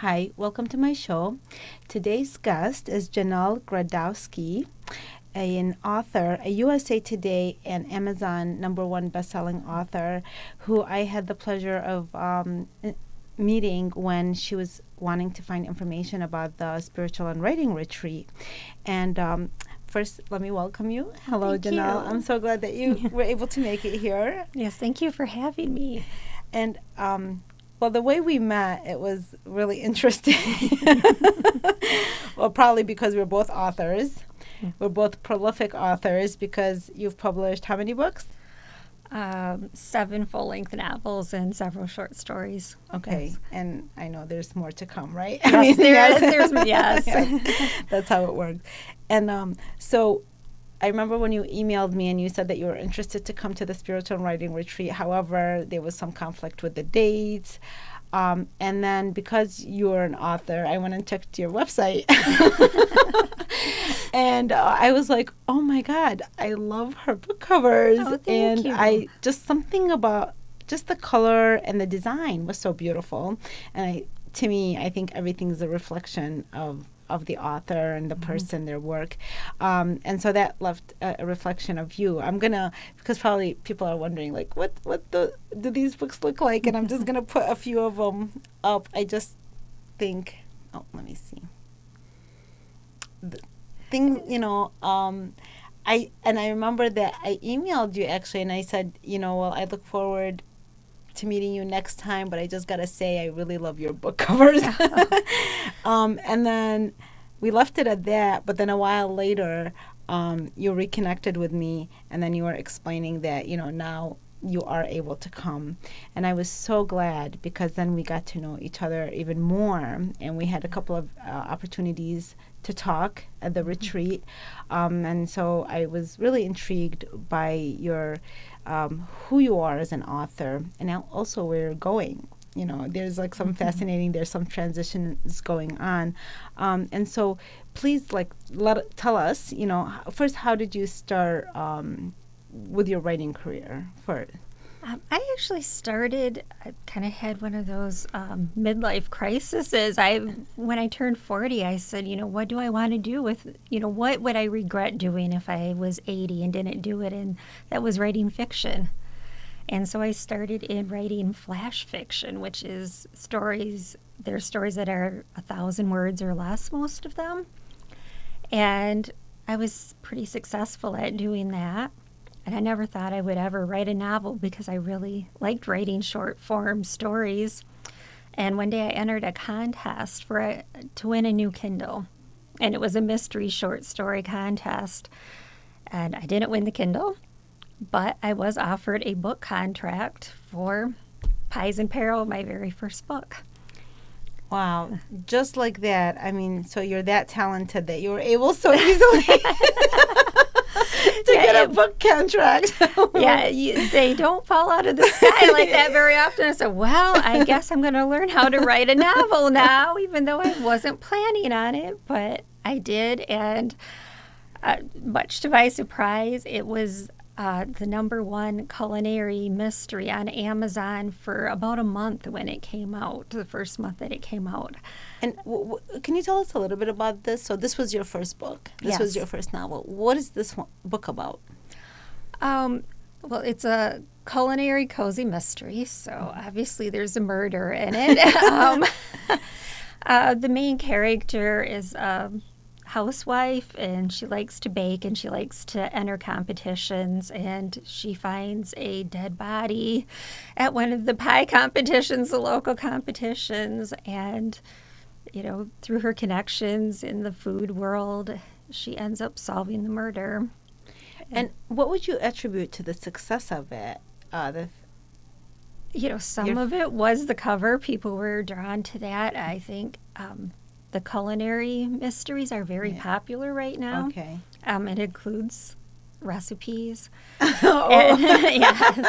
Hi, welcome to my show. Today's guest is Janelle Gradowski, an author, a USA Today and Amazon #1 bestselling author, who I had the pleasure of meeting when she was wanting to find information about the spiritual and writing retreat. And first, let me welcome you. Hello, Thank Janelle. you. I'm so glad that you were able to make it here. Yes, thank you for having me. And well, the way we met, it was really interesting. Well, probably because we're both authors. We're both prolific authors because you've published how many books? 7 full-length novels and several short stories. Okay, Yes. and I know there's more to come, right? Yes, yes. yes. Yes. That's how it works. And so I remember when you emailed me and you said that you were interested to come to the spiritual writing retreat. However, there was some conflict with the dates. And then because you're an author, I went and checked your website. And I was like, oh my God, I love her book covers. Oh, thank and you. I just something about just the color and the design was so beautiful. And to me, I think everything's a reflection of the author and the person, their work. And so that left a reflection of you. I'm going to, because probably people are wondering, like, what do these books look like? And I'm just going to put a few of them up. I just think, let me see. Things, I remember that I emailed you actually, and I said, well, I look forward to meeting you next time, but I just gotta say I really love your book covers. And then we left it at that, but then a while later you reconnected with me, and then you were explaining that now you are able to come, and I was so glad because then we got to know each other even more, and we had a couple of opportunities to talk at the retreat, and so I was really intrigued by your who you are as an author, and also where you're going. There's like some fascinating, there's some transitions going on. And so please tell us, first, how did you start with your writing career first? I actually started, I kind of had one of those midlife crises. When I turned 40, I said, what do I want to do with, what would I regret doing if I was 80 and didn't do it? And that was writing fiction. And so I started in writing flash fiction, which is stories. They're stories that are 1,000 words or less, most of them. And I was pretty successful at doing that. And I never thought I would ever write a novel because I really liked writing short form stories. And one day I entered a contest to win a new Kindle. And it was a mystery short story contest. And I didn't win the Kindle, but I was offered a book contract for Pies in Peril, my very first book. Wow, just like that. I mean, so you're that talented that you were able so easily to get a book contract. Yeah, they don't fall out of the sky like that very often. I said, well, I guess I'm going to learn how to write a novel now, even though I wasn't planning on it, but I did. And much to my surprise, it was the #1 culinary mystery on Amazon for about a month when it came out, the first month that it came out. And can you tell us a little bit about this? So this was your first book. This was your first novel. What is this book about? Well, it's a culinary cozy mystery, so obviously there's a murder in it. The main character is housewife, and she likes to bake and she likes to enter competitions, and she finds a dead body at one of the pie competitions, the local competitions, and through her connections in the food world, she ends up solving the murder. And what would you attribute to the success of it? Some of it was the cover. People were drawn to that. I think the culinary mysteries are very popular right now. Okay. It includes recipes. Yes.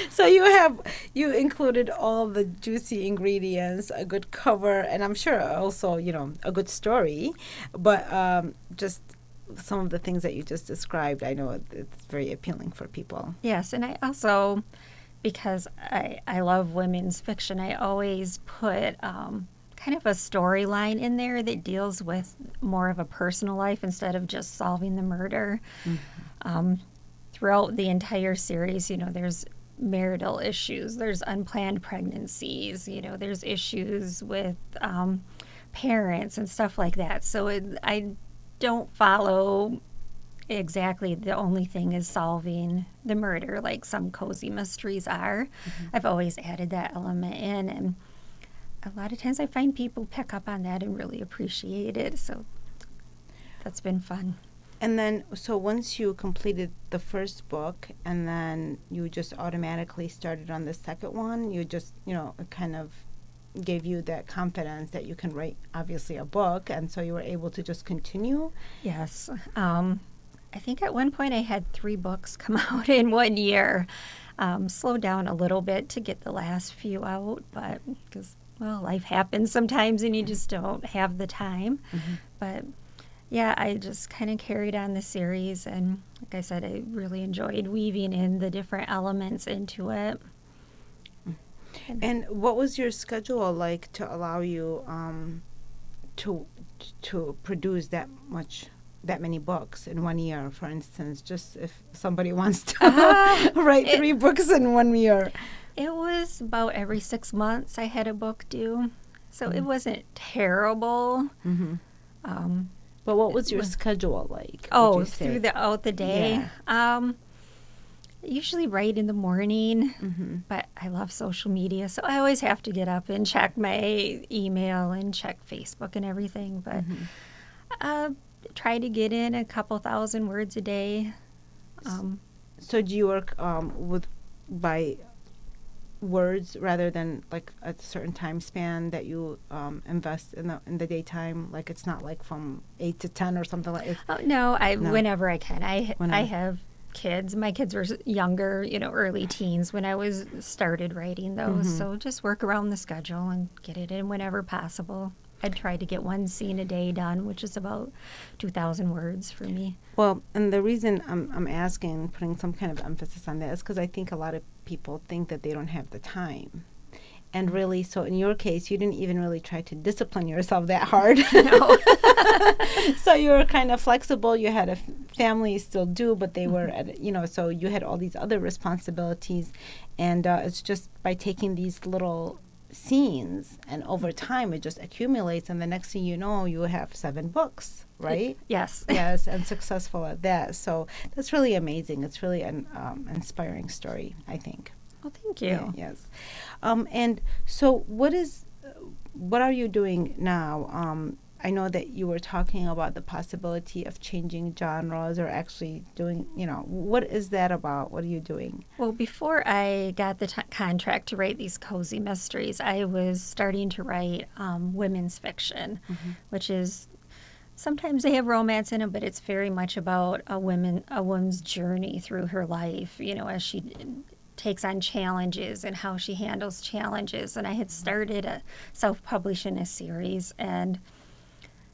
So you included all the juicy ingredients, a good cover, and I'm sure also, a good story. But just some of the things that you just described, I know it's very appealing for people. Yes, and I also, because I love women's fiction, I always put kind of a storyline in there that deals with more of a personal life instead of just solving the murder. Um, Throughout the entire series, there's marital issues, there's unplanned pregnancies, there's issues with parents and stuff like that. So I don't follow exactly the only thing is solving the murder like some cozy mysteries are. I've always added that element in, and a lot of times I find people pick up on that and really appreciate it. So that's been fun. And then, so once you completed the first book and then you just automatically started on the second one, you just, it kind of gave you that confidence that you can write, obviously, a book. And so you were able to just continue. Yes. I think at one point I had 3 books come out in 1 year. Slowed down a little bit to get the last few out, but because, well, life happens sometimes and you just don't have the time. But yeah, I just kind of carried on the series, and like I said, I really enjoyed weaving in the different elements into it. And what was your schedule like to allow you to produce that many books in 1 year, for instance? Just if somebody wants to write 3 books in 1 year. It was about every 6 months I had a book due, so it wasn't terrible. But what was your schedule like? Oh, throughout the day? Yeah. Usually right in the morning, but I love social media, so I always have to get up and check my email and check Facebook and everything. But try to get in a couple thousand words a day. So do you work by words rather than like a certain time span that you invest in the daytime? Like it's not like from 8 to 10 or something like it. Oh, no, whenever I can. I have kids. My kids were younger, early teens when I started writing those. So just work around the schedule and get it in whenever possible. I'd try to get 1 scene a day done, which is about 2,000 words for me. Well, and the reason I'm asking, putting some kind of emphasis on that, is because I think a lot of people think that they don't have the time. And really, so in your case, you didn't even really try to discipline yourself that hard. So you were kind of flexible. You had a family, you still do, but they were, so you had all these other responsibilities. And it's just by taking these little scenes, and over time it just accumulates, and the next thing you know, you have 7 books, right? Yes. Yes, and successful at that. So that's really amazing. It's really an inspiring story, I think. Well, thank you. Yeah, yes. And so what are you doing now? I know that you were talking about the possibility of changing genres or actually doing, what is that about? What are you doing? Well, before I got the contract to write these cozy mysteries, I was starting to write women's fiction, which is sometimes they have romance in them, but it's very much about a woman's journey through her life, as she takes on challenges and how she handles challenges. And I had started a self-publishing a series, and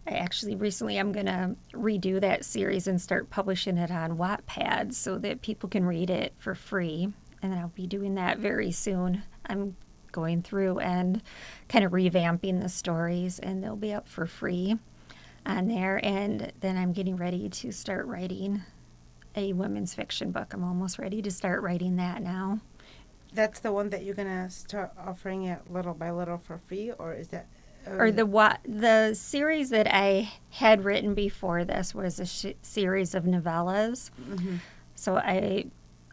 I actually recently I'm going to redo that series and start publishing it on Wattpad so that people can read it for free. And I'll be doing that very soon. I'm going through and kind of revamping the stories, and they'll be up for free on there. And then I'm getting ready to start writing a women's fiction book. I'm almost ready to start writing that now. That's the one that you're going to start offering it little by little for free, or is that... Or the series that I had written before this was a series of novellas. So I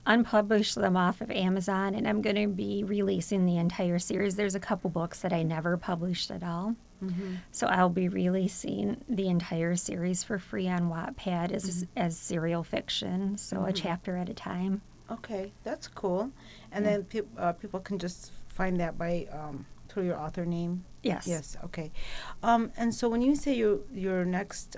unpublished them off of Amazon, and I'm going to be releasing the entire series. There's a couple books that I never published at all. So I'll be releasing the entire series for free on Wattpad as serial fiction, so a chapter at a time. Okay, that's cool. And then people can just find that by through your author name? Yes. Yes, okay. And so when you say your next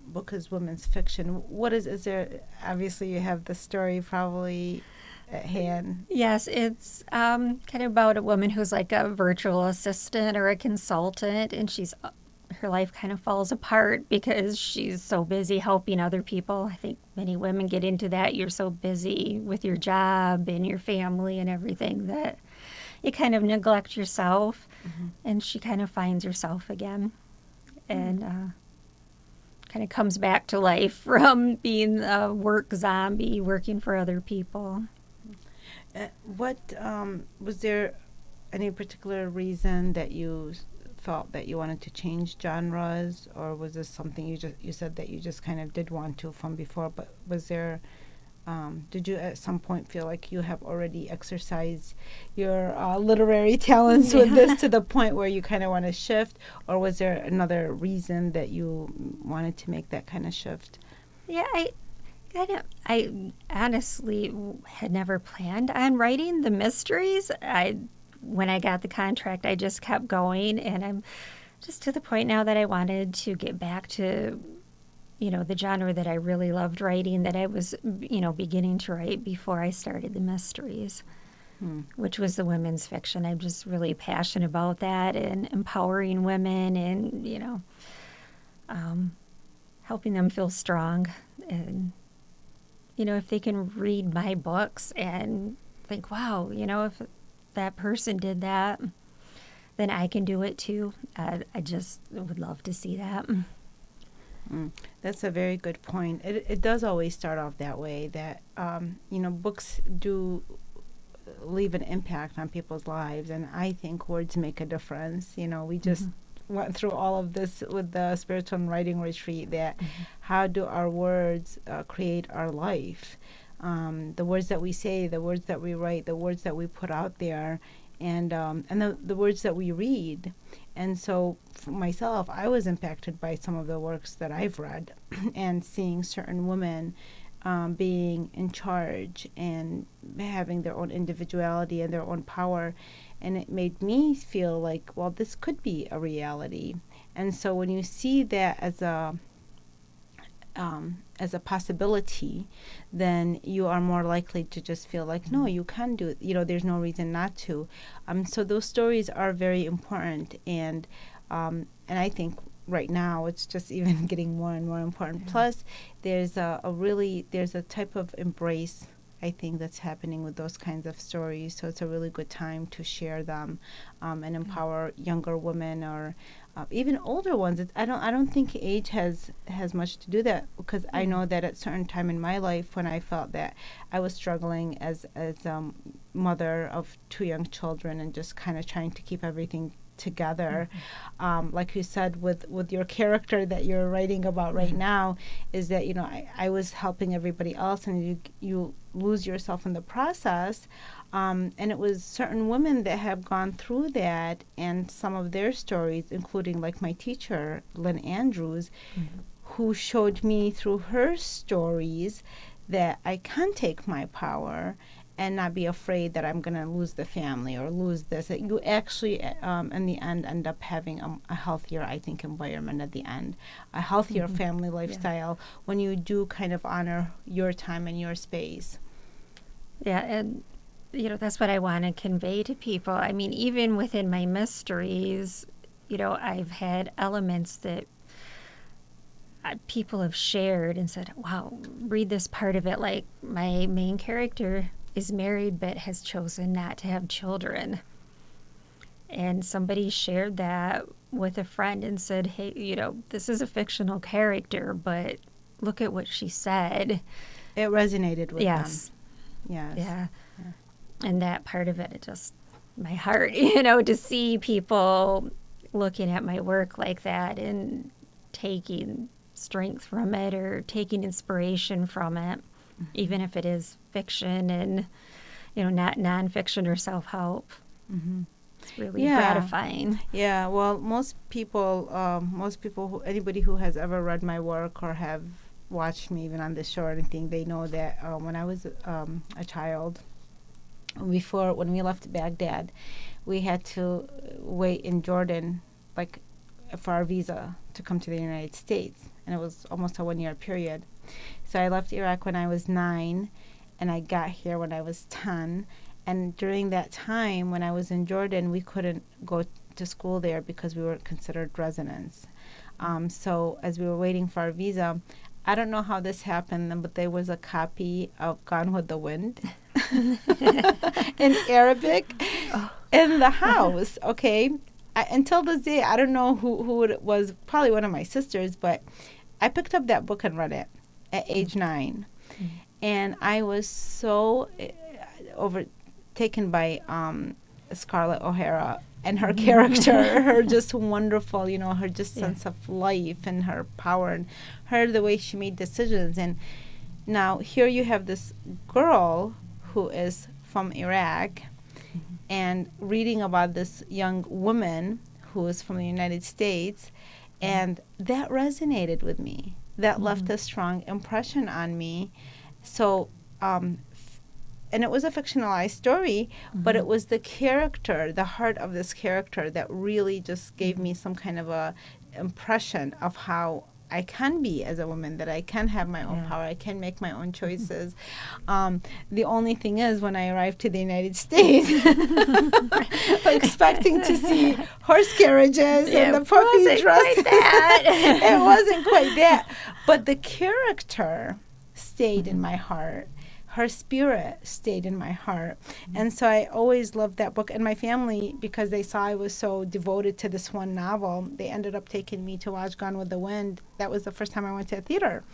book is women's fiction, what is there, obviously you have the story probably at hand. Yes, it's kind of about a woman who's like a virtual assistant or a consultant, and her life kind of falls apart because she's so busy helping other people. I think many women get into that. You're so busy with your job and your family and everything that you kind of neglect yourself, Mm-hmm. and she kind of finds herself again, Mm. and kind of comes back to life from being a work zombie, working for other people. What was there any particular reason that you felt that you wanted to change genres, or was this something you said that you just kind of did want to from before? But was there did you at some point feel like you have already exercised your literary talents with Yeah. this to the point where you kind of want to shift, or was there another reason that you wanted to make that kind of shift? Yeah, I honestly had never planned on writing the mysteries. When I got the contract, I just kept going, and I'm just to the point now that I wanted to get back to, the genre that I really loved writing, that I was, beginning to write before I started the mysteries, Hmm. which was the women's fiction. I'm just really passionate about that and empowering women and, um, helping them feel strong. And, if they can read my books and think, wow, if that person did that, then I can do it too. I just would love to see that. Mm, that's a very good point. It does always start off that way, that, books do leave an impact on people's lives, and I think words make a difference. We just went through all of this with the spiritual and writing retreat, that how do our words create our life? The words that we say, the words that we write, the words that we put out there, and the words that we read. And so for myself, I was impacted by some of the works that I've read and seeing certain women being in charge and having their own individuality and their own power. And it made me feel like, well, this could be a reality. And so when you see that as a possibility, then you are more likely to just feel like, no, you can do it. There's no reason not to. So those stories are very important, and I think right now it's just even getting more and more important. Yeah. Plus, there's a type of embrace, I think, that's happening with those kinds of stories. So it's a really good time to share them, and empower younger women, or even older ones. I don't think age has much to do that, because I know that at certain time in my life, when I felt that I was struggling as mother of two young children and just kind of trying to keep everything together, like you said, with your character that you're writing about right now, is that I was helping everybody else, and you lose yourself in the process. And it was certain women that have gone through that, and some of their stories, including like my teacher, Lynn Andrews, who showed me through her stories that I can take my power and not be afraid that I'm going to lose the family or lose this. That you actually, in the end up having a healthier, I think, environment at the end, a healthier family lifestyle, when you do kind of honor your time and your space. Yeah, and that's what I want to convey to people. I mean, even within my mysteries, I've had elements that people have shared and said, wow, read this part of it. Like, my main character is married but has chosen not to have children. And somebody shared that with a friend and said, hey, this is a fictional character, but look at what she said. It resonated with Yes. them. Yes. Yeah. And that part of it just, my heart, to see people looking at my work like that and taking strength from it or taking inspiration from it, even if it is fiction and, not nonfiction or self-help. Mm-hmm. It's really Yeah. gratifying. Yeah. Well, anybody who has ever read my work or have watched me even on the show or anything, they know that when I was a child, when we left Baghdad, we had to wait in Jordan, like, for our visa to come to the United States, and it was almost a 1 year period. So I left Iraq when I was 9, and I got here when I was 10. And during that time, when I was in Jordan, we couldn't go to school there because we weren't considered residents. So as we were waiting for our visa, I don't know how this happened, but there was a copy of Gone with the Wind in Arabic. in the house. Okay, until this day, I don't know who it was. Probably one of my sisters, but I picked up that book and read it at age 9, and I was so overtaken by Scarlett O'Hara and her character, her just wonderful, her just sense of life and her power, and her the way she made decisions. And now here you have this girl who is from Iraq and reading about this young woman who is from the United States, and that resonated with me. That left a strong impression on me. So, and it was a fictionalized story, but it was the character, the heart of this character, that really just gave me some kind of a impression of how I can be as a woman, that I can have my own power, I can make my own choices. The only thing is, when I arrived to the United States, expecting to see horse carriages and the puffy dresses, it wasn't quite that. But the character stayed in my heart. Her spirit stayed in my heart. And so I always loved that book. And my family, because they saw I was so devoted to this one novel, they ended up taking me to watch Gone with the Wind. That was the first time I went to a theater.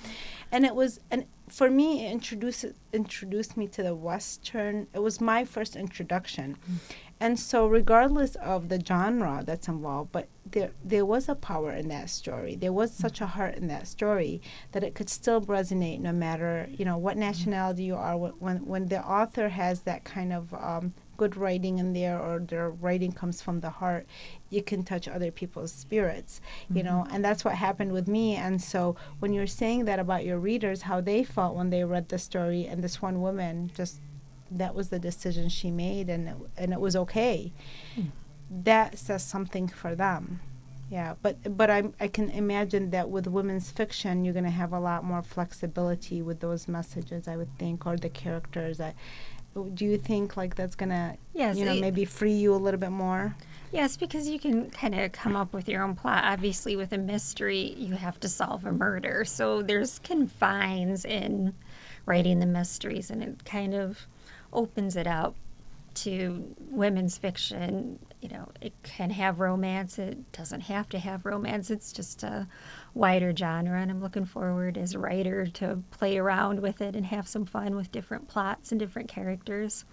And it was, and for me, it introduced me to the Western. It was my first introduction. And so regardless of the genre that's involved, but there was a power in that story. There was such a heart in that story that it could still resonate no matter, what nationality you are. When the author has that kind of good writing in there, or their writing comes from the heart, you can touch other people's spirits, and that's what happened with me. And so when you're saying that about your readers, how they felt when they read the story, and this one woman just, that was the decision she made, and it was okay. That says something for them. Yeah, but I can imagine that with women's fiction, you're going to have a lot more flexibility with those messages, I would think, or the characters. Do you think like that's going to, maybe free you a little bit more? Yes, because you can kind of come up with your own plot. Obviously, with a mystery, you have to solve a murder. So there's confines in writing the mysteries, and it kind of opens it up to women's fiction. It can have romance. It doesn't have to have romance. It's just a wider genre, and I'm looking forward as a writer to play around with it and have some fun with different plots and different characters.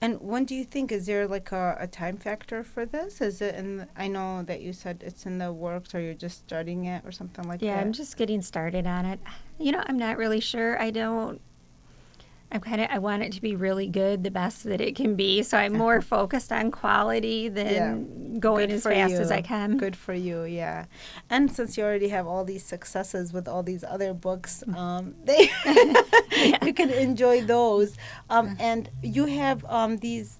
And when do you think, is there like a time factor for this? Is it I know that you said it's in the works, or you're just starting it or something like that? Yeah, I'm just getting started on it. I'm not really sure. I want it to be really good, the best that it can be. So I'm more focused on quality than going as fast as I can. Good for you, yeah. And since you already have all these successes with all these other books, you can enjoy those. And you have these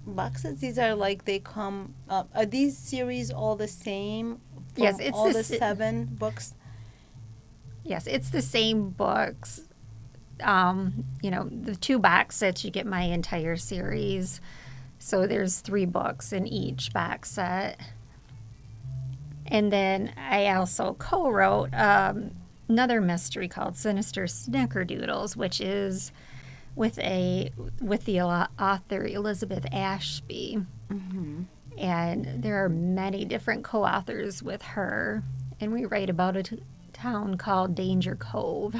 boxes. These are like, they come, are these series all the same? Yes, it's all the 7 books? Yes, it's the same books. The 2 box sets, you get my entire series. So there's 3 books in each box set. And then I also co-wrote another mystery called Sinister Snickerdoodles, which is with the author Elizabeth Ashby. And there are many different co-authors with her. And we write about a town called Danger Cove.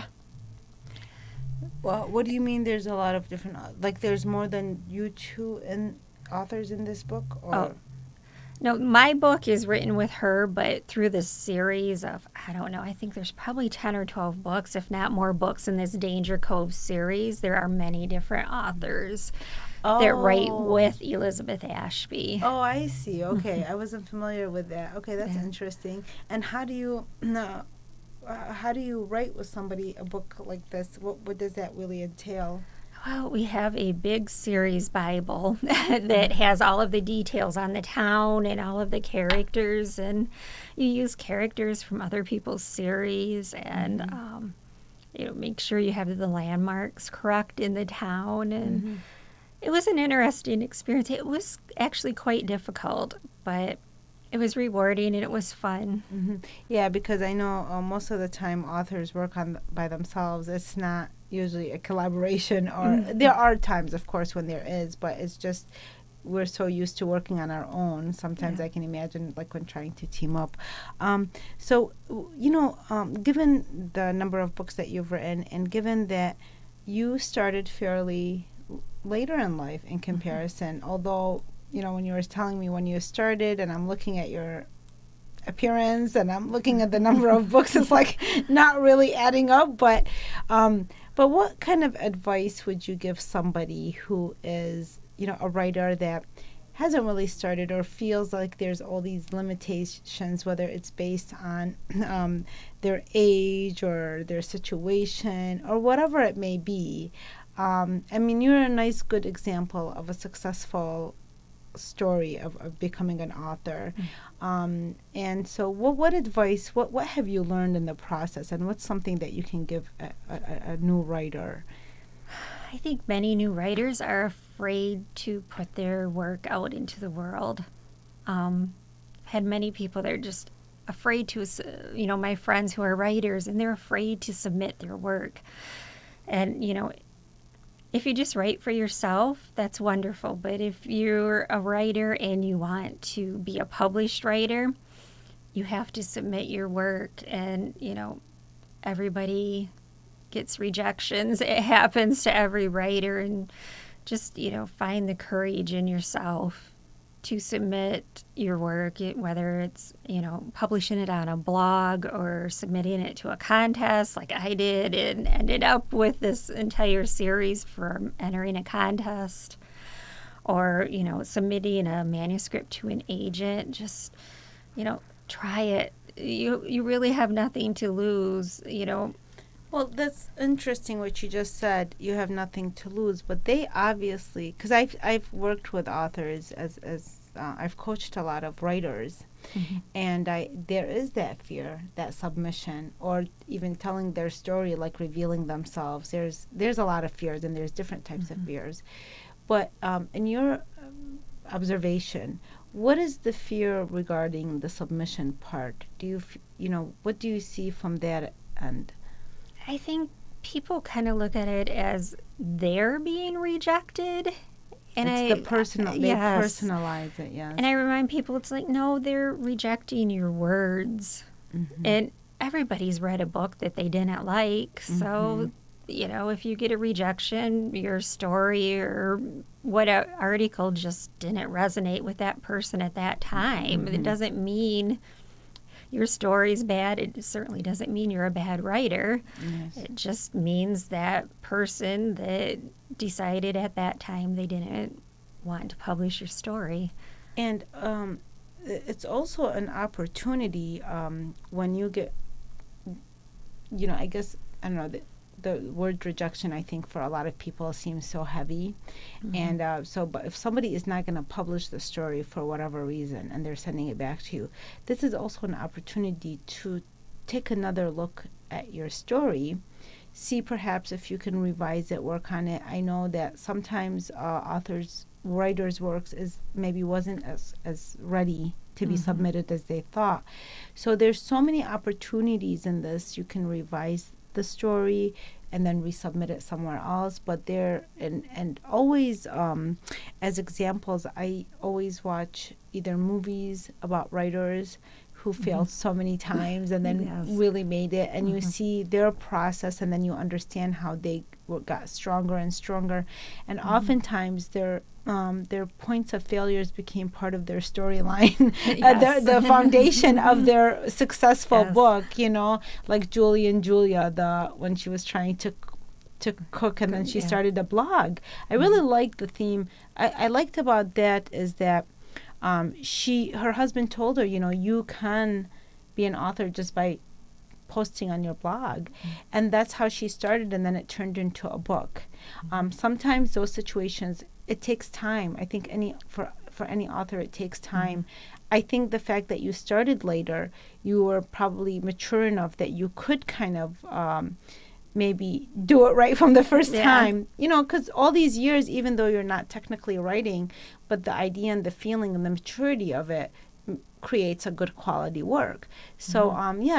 Well, what do you mean there's a lot of different, like there's more than you 2 authors in this book? Or? Oh, no, my book is written with her, but through this series of, I don't know, I think there's probably 10 or 12 books, if not more books in this Danger Cove series. There are many different authors that write with Elizabeth Ashby. Oh, I see. Okay, I wasn't familiar with that. Okay, that's interesting. And how do you write with somebody a book like this? What does that really entail? Well, we have a big series Bible that has all of the details on the town and all of the characters, and you use characters from other people's series, and make sure you have the landmarks correct in the town. And it was an interesting experience. It was actually quite difficult, but it was rewarding and it was fun. Yeah, because I know most of the time authors work by themselves. It's not usually a collaboration, or there are times, of course, when there is, but it's just we're so used to working on our own. Sometimes Yeah. I can imagine like when trying to team up. Given the number of books that you've written, and given that you started fairly later in life in comparison, although, when you were telling me when you started, and I'm looking at your appearance and I'm looking at the number of books, it's like not really adding up. But what kind of advice would you give somebody who is, a writer that hasn't really started or feels like there's all these limitations, whether it's based on their age or their situation or whatever it may be? I mean, you're a nice, good example of a successful story of becoming an author. And so what advice, what have you learned in the process, and what's something that you can give a new writer? I think many new writers are afraid to put their work out into the world. Had many people that are just afraid to, my friends who are writers, and they're afraid to submit their work. And, if you just write for yourself, that's wonderful. But if you're a writer and you want to be a published writer, you have to submit your work. And, everybody gets rejections. It happens to every writer. And just, find the courage in yourself to submit your work, whether it's, publishing it on a blog or submitting it to a contest like I did and ended up with this entire series for entering a contest, or, submitting a manuscript to an agent. Just, try it. You really have nothing to lose. Well, that's interesting what you just said. You have nothing to lose, but they obviously, because I've worked with authors as I've coached a lot of writers, and there is that fear, that submission, or even telling their story, like revealing themselves. There's a lot of fears, and there's different types of fears. But in your observation, what is the fear regarding the submission part? What do you see from that end? I think people kind of look at it as they're being rejected. And It's the personal. They yes. personalize it. Yes. And I remind people, it's like, no, they're rejecting your words. And everybody's read a book that they didn't like. So, if you get a rejection, your story or what article just didn't resonate with that person at that time. It doesn't mean your story's bad. It certainly doesn't mean you're a bad writer. Yes. It just means that person that decided at that time they didn't want to publish your story. And it's also an opportunity when you get, I guess, I don't know, the word rejection, I think, for a lot of people seems so heavy. And but if somebody is not going to publish the story for whatever reason and they're sending it back to you, this is also an opportunity to take another look at your story, see perhaps if you can revise it, work on it. I know that sometimes writers' works wasn't as ready to be submitted as they thought. So there's so many opportunities in this. You can revise the story and then resubmit it somewhere else. But there, and always, as examples, I always watch either movies about writers who failed so many times and then really made it, and you see their process, and then you understand how they got stronger and stronger. And oftentimes their points of failures became part of their storyline, the foundation of their successful book. Like Julie and Julia, when she was trying to cook, and then she started a blog. I really liked the theme. I liked about that is that her husband told her, you can be an author just by posting on your blog. And that's how she started, and then it turned into a book. Sometimes those situations, it takes time. I think for any author, it takes time. I think the fact that you started later, you were probably mature enough that you could kind of maybe do it right from the first time, because all these years, even though you're not technically writing, but the idea and the feeling and the maturity of it creates a good quality work. So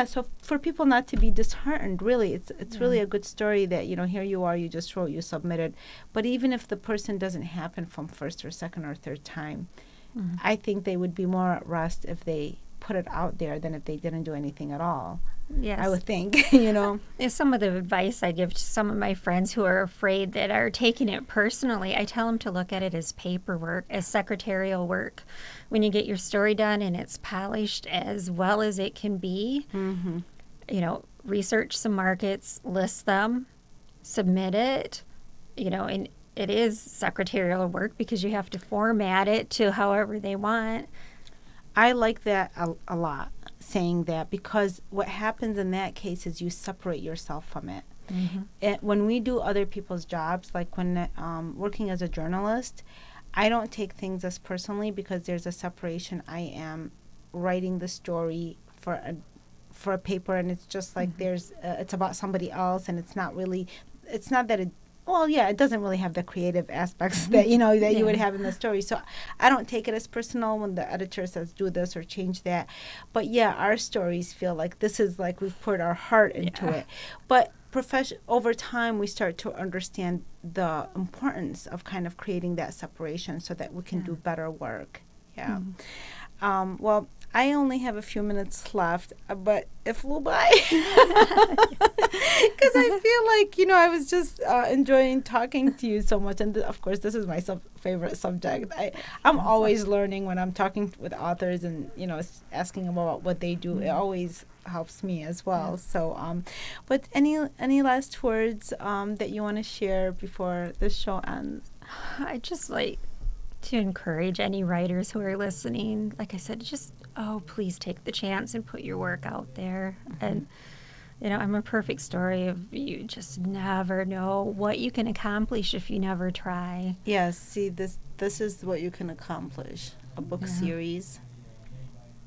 so for people not to be disheartened, really, it's really a good story that, here you are, you just wrote, you submitted. But even if the person doesn't happen from first or second or third time, I think they would be more at rest if they put it out there than if they didn't do anything at all. Yes. I would think, Some of the advice I give to some of my friends who are afraid, that are taking it personally, I tell them to look at it as paperwork, as secretarial work. When you get your story done and it's polished as well as it can be, research some markets, list them, submit it, and it is secretarial work because you have to format it to however they want. I like that a lot, saying that, because what happens in that case is you separate yourself from it. When we do other people's jobs, like when working as a journalist, I don't take things as personally because there's a separation. I am writing the story for a paper, and it's just like it's about somebody else, and it's not that it. Well, yeah, it doesn't really have the creative aspects that you would have in the story. So I don't take it as personal when the editor says do this or change that. But yeah, our stories feel like this is like we've poured our heart into it. But over time, we start to understand the importance of kind of creating that separation so that we can do better work. Yeah. Well, I only have a few minutes left, but it flew by. Because I feel like, I was just enjoying talking to you so much. And of course, this is my favorite subject. I'm always learning when I'm talking with authors and, asking about what they do. It always helps me as well. So, but any last words that you want to share before the show ends? I just like to encourage any writers who are listening. Like I said, please take the chance and put your work out there. And I'm a perfect story of you just never know what you can accomplish if you never try. Yes, see, this is what you can accomplish, a book series.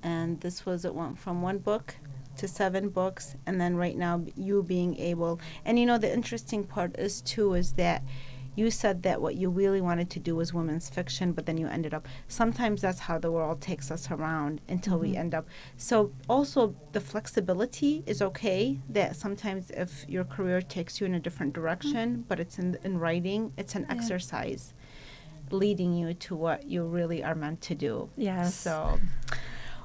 And it went from 1 book to 7 books, and then right now you being able, and the interesting part is that you said that what you really wanted to do was women's fiction, but then you ended up, sometimes that's how the world takes us around until we end up. So also the flexibility is okay, that sometimes if your career takes you in a different direction, but it's in writing, it's an exercise leading you to what you really are meant to do. Yes. So,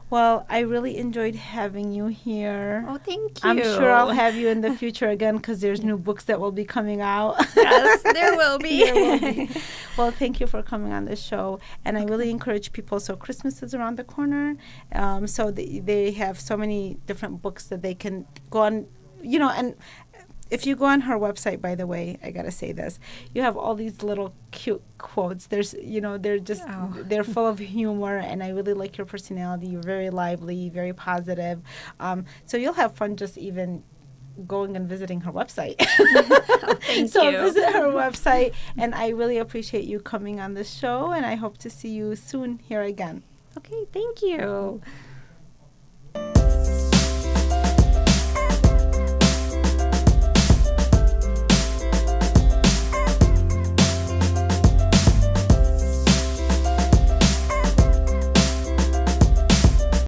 well, I really enjoyed having you here. Oh, thank you. I'm sure I'll have you in the future again because there's new books that will be coming out. Yes, there will be. There will be. Well, thank you for coming on the show. And I really encourage people. So Christmas is around the corner. So they have so many different books that they can go on, and if you go on her website, by the way, I got to say this, you have all these little cute quotes. There's, they're just, they're full of humor, and I really like your personality. You're very lively, very positive. So you'll have fun just even going and visiting her website. Thank you. Visit her website, and I really appreciate you coming on the show, and I hope to see you soon here again. Okay, thank you.